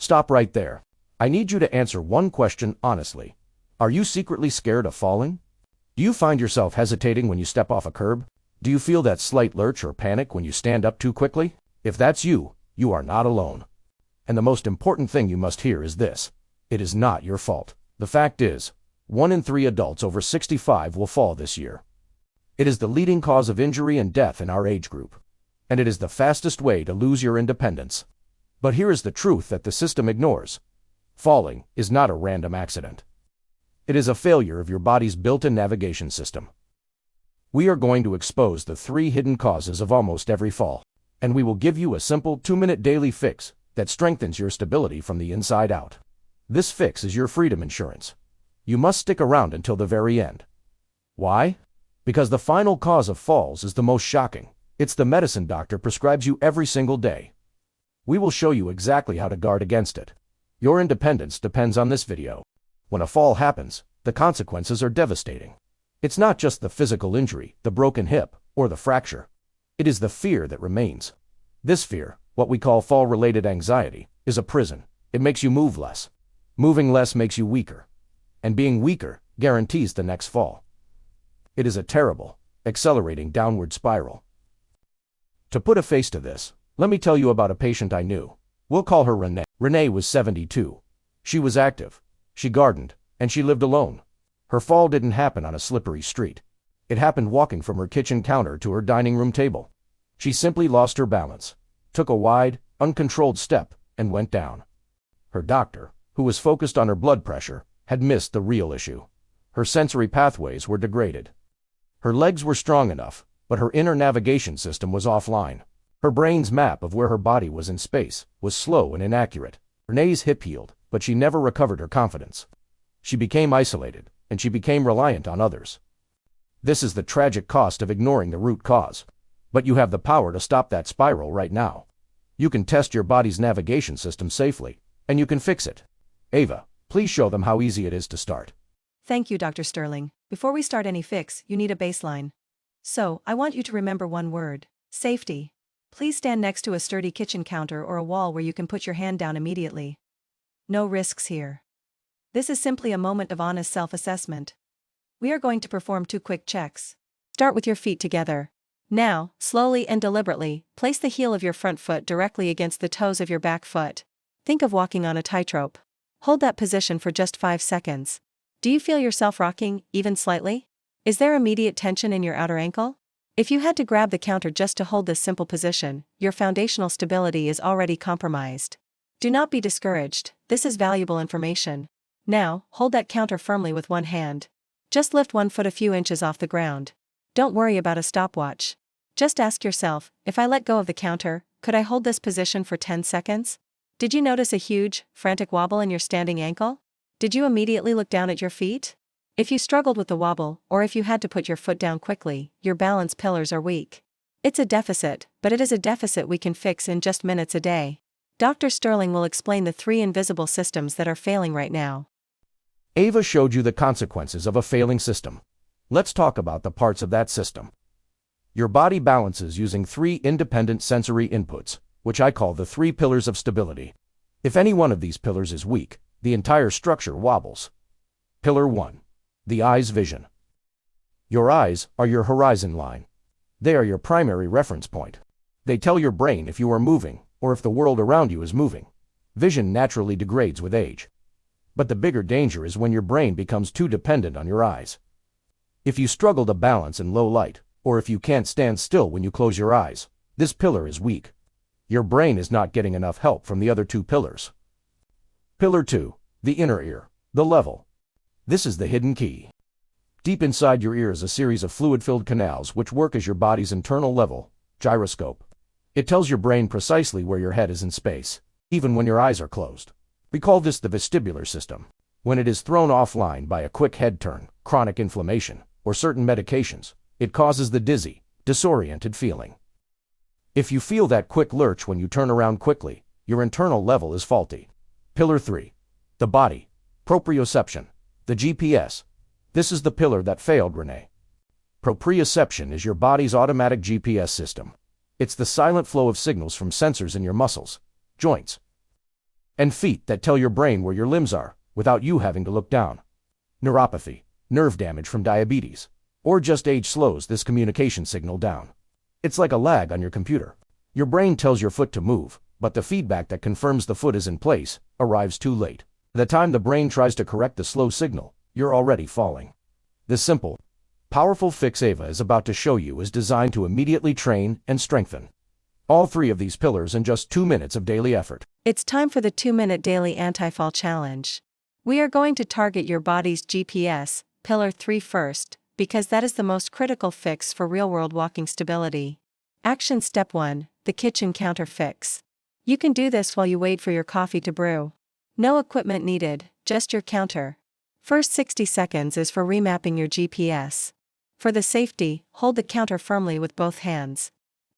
Stop right there. I need you to answer one question honestly. Are you secretly scared of falling? Do you find yourself hesitating when you step off a curb? Do you feel that slight lurch or panic when you stand up too quickly? If that's you, you are not alone. And the most important thing you must hear is this. It is not your fault. The fact is, 1 in 3 adults over 65 will fall this year. It is the leading cause of injury and death in our age group. And it is the fastest way to lose your independence. But here is the truth that the system ignores. Falling is not a random accident. It is a failure of your body's built-in navigation system. We are going to expose the 3 hidden causes of almost every fall, and we will give you a simple 2-minute daily fix that strengthens your stability from the inside out. This fix is your freedom insurance. You must stick around until the very end. Why? Because the final cause of falls is the most shocking. It's the medicine doctor prescribes you every single day. We will show you exactly how to guard against it. Your independence depends on this video. When a fall happens, the consequences are devastating. It's not just the physical injury, the broken hip, or the fracture. It is the fear that remains. This fear, what we call fall-related anxiety, is a prison. It makes you move less. Moving less makes you weaker. And being weaker guarantees the next fall. It is a terrible, accelerating downward spiral. To put a face to this, let me tell you about a patient I knew. We'll call her Renee. Renee was 72. She was active. She gardened, and she lived alone. Her fall didn't happen on a slippery street. It happened walking from her kitchen counter to her dining room table. She simply lost her balance, took a wide, uncontrolled step, and went down. Her doctor, who was focused on her blood pressure, had missed the real issue. Her sensory pathways were degraded. Her legs were strong enough, but her inner navigation system was offline. Her brain's map of where her body was in space was slow and inaccurate. Renee's hip healed, but she never recovered her confidence. She became isolated, and she became reliant on others. This is the tragic cost of ignoring the root cause. But you have the power to stop that spiral right now. You can test your body's navigation system safely, and you can fix it. Ava, please show them how easy it is to start. Thank you, Dr. Sterling. Before we start any fix, you need a baseline. So, I want you to remember one word: safety. Please stand next to a sturdy kitchen counter or a wall where you can put your hand down immediately. No risks here. This is simply a moment of honest self-assessment. We are going to perform 2 quick checks. Start with your feet together. Now, slowly and deliberately, place the heel of your front foot directly against the toes of your back foot. Think of walking on a tightrope. Hold that position for just 5 seconds. Do you feel yourself rocking, even slightly? Is there immediate tension in your outer ankle? If you had to grab the counter just to hold this simple position, your foundational stability is already compromised. Do not be discouraged, this is valuable information. Now, hold that counter firmly with one hand. Just lift one foot a few inches off the ground. Don't worry about a stopwatch. Just ask yourself, if I let go of the counter, could I hold this position for 10 seconds? Did you notice a huge, frantic wobble in your standing ankle? Did you immediately look down at your feet? If you struggled with the wobble, or if you had to put your foot down quickly, your balance pillars are weak. It's a deficit, but it is a deficit we can fix in just minutes a day. Dr. Sterling will explain the 3 invisible systems that are failing right now. Ava showed you the consequences of a failing system. Let's talk about the parts of that system. Your body balances using 3 independent sensory inputs, which I call the 3 pillars of stability. If any one of these pillars is weak, the entire structure wobbles. Pillar 1. The eye's vision. Your eyes are your horizon line. They are your primary reference point. They tell your brain if you are moving, or if the world around you is moving. Vision naturally degrades with age. But the bigger danger is when your brain becomes too dependent on your eyes. If you struggle to balance in low light, or if you can't stand still when you close your eyes, this pillar is weak. Your brain is not getting enough help from the other 2 pillars. Pillar 2. The inner ear. The level. This is the hidden key. Deep inside your ear is a series of fluid-filled canals which work as your body's internal level gyroscope. It tells your brain precisely where your head is in space, even when your eyes are closed. We call this the vestibular system. When it is thrown offline by a quick head turn, chronic inflammation, or certain medications, it causes the dizzy, disoriented feeling. If you feel that quick lurch when you turn around quickly, your internal level is faulty. Pillar 3. The body. Proprioception. The GPS. This is the pillar that failed Renee. Proprioception is your body's automatic GPS system. It's the silent flow of signals from sensors in your muscles, joints, and feet that tell your brain where your limbs are, without you having to look down. Neuropathy, nerve damage from diabetes, or just age slows this communication signal down. It's like a lag on your computer. Your brain tells your foot to move, but the feedback that confirms the foot is in place arrives too late. By the time the brain tries to correct the slow signal, you're already falling. This simple, powerful fix Ava is about to show you is designed to immediately train and strengthen all three of these pillars in just 2 minutes of daily effort. It's time for the 2-minute daily anti-fall challenge. We are going to target your body's GPS, pillar 3 first, because that is the most critical fix for real-world walking stability. Action step 1, the kitchen counter fix. You can do this while you wait for your coffee to brew. No equipment needed, just your counter. First 60 seconds is for remapping your GPS. For the safety, hold the counter firmly with both hands.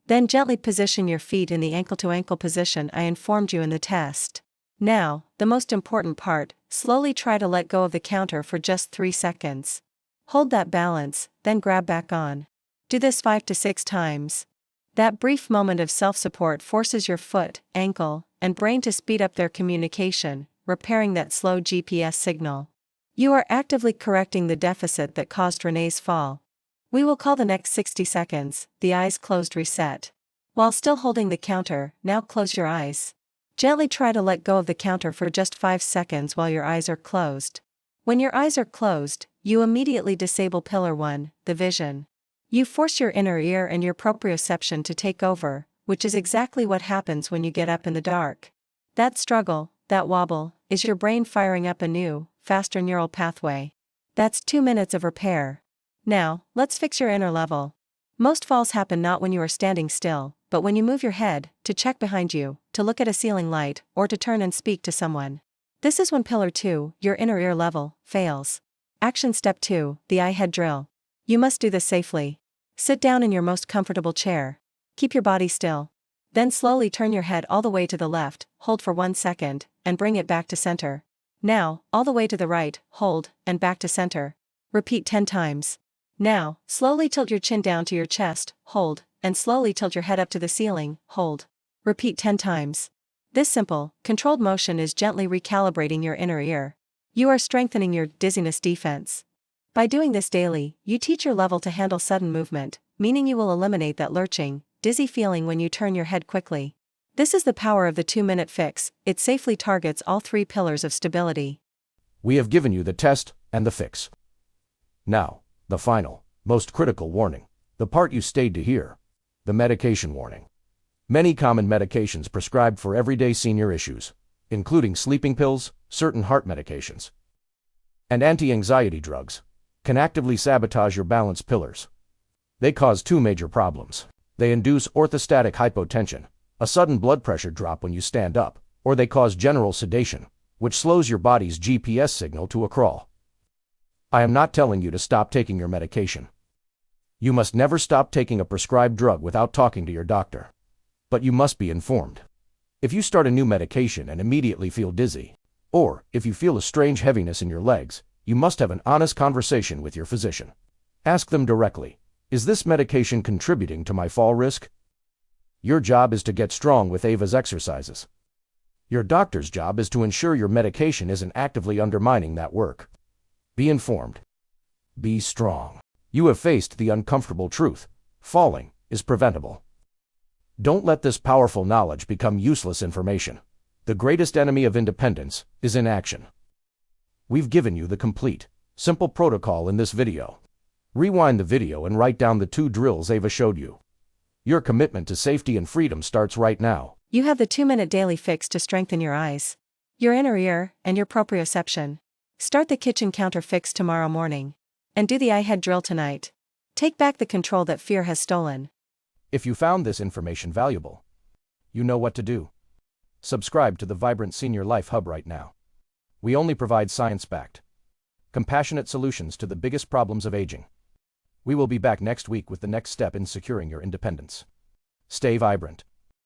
Then gently position your feet in the ankle-to-ankle position I informed you in the test. Now, the most important part, slowly try to let go of the counter for just 3 seconds. Hold that balance, then grab back on. Do this 5 to 6 times. That brief moment of self-support forces your foot, ankle, and brain to speed up their communication, repairing that slow GPS signal. You are actively correcting the deficit that caused Renee's fall. We will call the next 60 seconds, the eyes closed reset. While still holding the counter, now close your eyes. Gently try to let go of the counter for just 5 seconds while your eyes are closed. When your eyes are closed, you immediately disable pillar 1, the vision. You force your inner ear and your proprioception to take over, which is exactly what happens when you get up in the dark. That struggle, that wobble, is your brain firing up a new, faster neural pathway. That's 2 minutes of repair. Now, let's fix your inner level. Most falls happen not when you are standing still, but when you move your head, to check behind you, to look at a ceiling light, or to turn and speak to someone. This is when pillar 2, your inner ear level, fails. Action step 2, the eye head drill. You must do this safely. Sit down in your most comfortable chair. Keep your body still. Then slowly turn your head all the way to the left, hold for 1 second, and bring it back to center. Now, all the way to the right, hold, and back to center. Repeat 10 times. Now, slowly tilt your chin down to your chest, hold, and slowly tilt your head up to the ceiling, hold. Repeat 10 times. This simple, controlled motion is gently recalibrating your inner ear. You are strengthening your dizziness defense. By doing this daily, you teach your level to handle sudden movement, meaning you will eliminate that lurching, dizzy feeling when you turn your head quickly. This is the power of the 2-minute fix. It safely targets all 3 pillars of stability. We have given you the test and the fix. Now, the final, most critical warning. The part you stayed to hear. The medication warning. Many common medications prescribed for everyday senior issues, including sleeping pills, certain heart medications, and anti-anxiety drugs, can actively sabotage your balance pillars. They cause 2 major problems. They induce orthostatic hypotension, a sudden blood pressure drop when you stand up, or they cause general sedation, which slows your body's GPS signal to a crawl. I am not telling you to stop taking your medication. You must never stop taking a prescribed drug without talking to your doctor. But you must be informed. If you start a new medication and immediately feel dizzy, or if you feel a strange heaviness in your legs, you must have an honest conversation with your physician. Ask them directly, is this medication contributing to my fall risk? Your job is to get strong with Ava's exercises. Your doctor's job is to ensure your medication isn't actively undermining that work. Be informed. Be strong. You have faced the uncomfortable truth. Falling is preventable. Don't let this powerful knowledge become useless information. The greatest enemy of independence is inaction. We've given you the complete, simple protocol in this video. Rewind the video and write down the 2 drills Ava showed you. Your commitment to safety and freedom starts right now. You have the 2-minute daily fix to strengthen your eyes, your inner ear, and your proprioception. Start the kitchen counter fix tomorrow morning. And do the eye head drill tonight. Take back the control that fear has stolen. If you found this information valuable, you know what to do. Subscribe to the Vibrant Senior Life Hub right now. We only provide science-backed, compassionate solutions to the biggest problems of aging. We will be back next week with the next step in securing your independence. Stay vibrant.